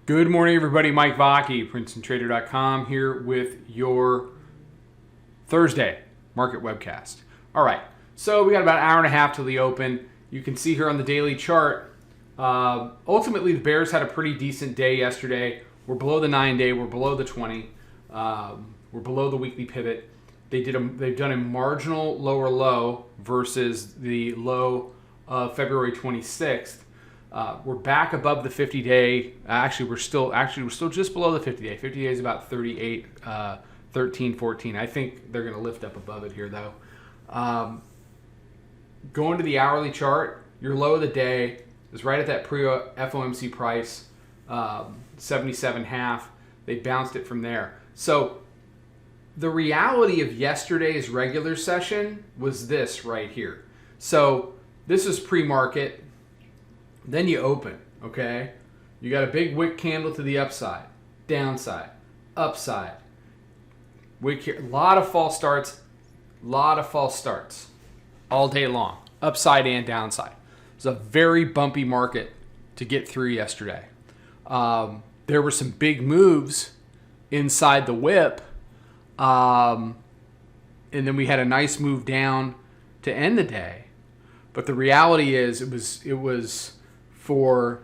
Good morning, everybody. Mike Vacchi, Princetontrader.com, here with your Thursday market webcast. All right, so we got about an hour and a half till the open. You can see here on the daily chart, ultimately the bears had a pretty decent day yesterday. We're below the 9-day, we're below the 20, we're below the weekly pivot. They've done a marginal lower low versus the low of February 26th. We're back above the 50-day. Actually, we're still just below the 50-day. 50-day is about 38, 13, 14. I think they're going to lift up above it here, though. Going to the hourly chart, your low of the day is right at that pre-FOMC price, 77.5. They bounced it from there. So the reality of yesterday's regular session was this right here. So this is pre-market. Then you open, okay? You got a big wick candle to the upside, downside, upside. Wick here, a lot of false starts all day long, upside and downside. It was a very bumpy market to get through yesterday. There were some big moves inside the whip, and then we had a nice move down to end the day. But the reality is, it was for,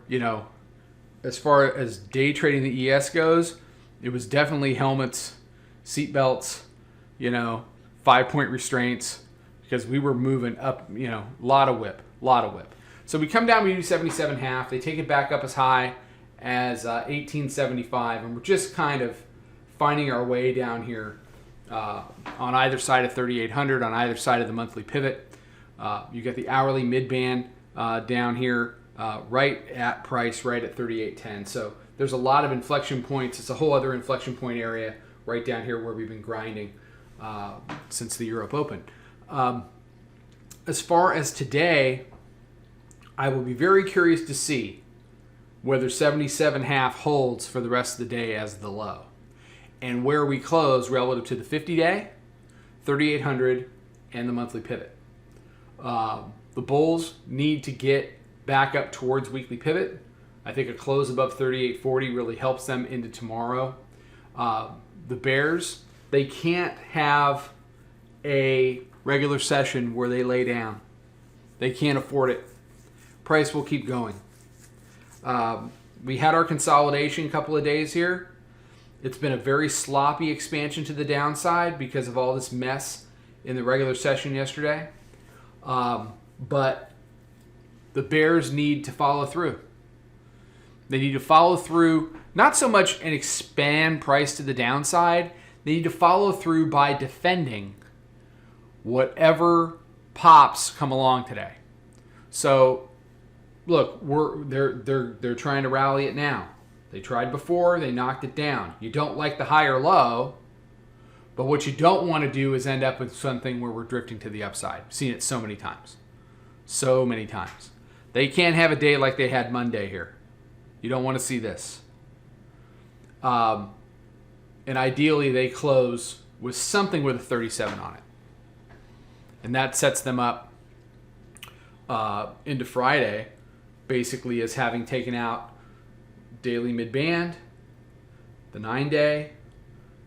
as far as day trading the ES goes, it was definitely helmets, seat belts, 5-point restraints, because we were moving up, a lot of whip. So we come down, we do 77.5. They take it back up as high as 1875, and we're just kind of finding our way down here on either side of 3800, on either side of the monthly pivot. You got the hourly mid-band down here, right at price, right at 38.10. So there's a lot of inflection points. It's a whole other inflection point area right down here where we've been grinding since the Europe Open. As far as today, I will be very curious to see whether 77.5 holds for the rest of the day as the low, and where we close relative to the 50-day, 3800, and the monthly pivot. The bulls need to get back up towards weekly pivot. I think a close above 3840 really helps them into tomorrow. The bears, they can't have a regular session where they lay down. They can't afford it. Price will keep going. We had our consolidation a couple of days here. It's been a very sloppy expansion to the downside because of all this mess in the regular session yesterday. But the bears need to follow through. They need to follow through, not so much and expand price to the downside. They need to follow through by defending whatever pops come along today. So, look, they're trying to rally it now. They tried before, they knocked it down. You don't like the higher low, but what you don't want to do is end up with something where we're drifting to the upside. I've seen it so many times. So many times. They can't have a day like they had Monday here. You don't want to see this. And ideally, they close with something with a 37 on it. And that sets them up into Friday, basically as having taken out daily mid-band, the 9-day.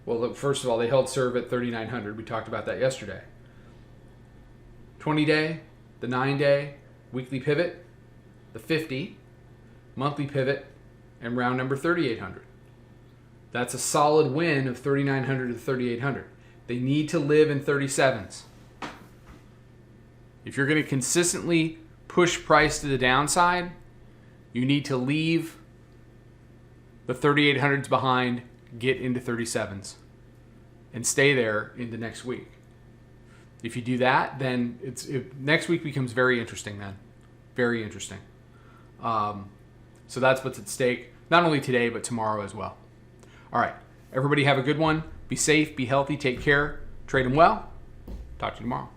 Well, first of all, they held serve at 3,900. We talked about that yesterday. 20-day, the 9-day, weekly pivot, the 50, monthly pivot, and round number 3,800. That's a solid win of 3,900 to 3,800. They need to live in 37s. If you're going to consistently push price to the downside, you need to leave the 3,800s behind, get into 37s, and stay there into next week. If you do that, then next week becomes very interesting then. Very interesting. So that's what's at stake, not only today, but tomorrow as well. All right. Everybody have a good one. Be safe, be healthy, take care, trade them well. Talk to you tomorrow.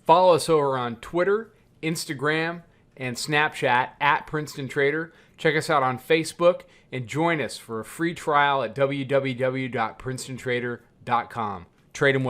Follow us over on Twitter, Instagram, and Snapchat at Princeton Trader. Check us out on Facebook and join us for a free trial at www.princetontrader.com. Trade them well.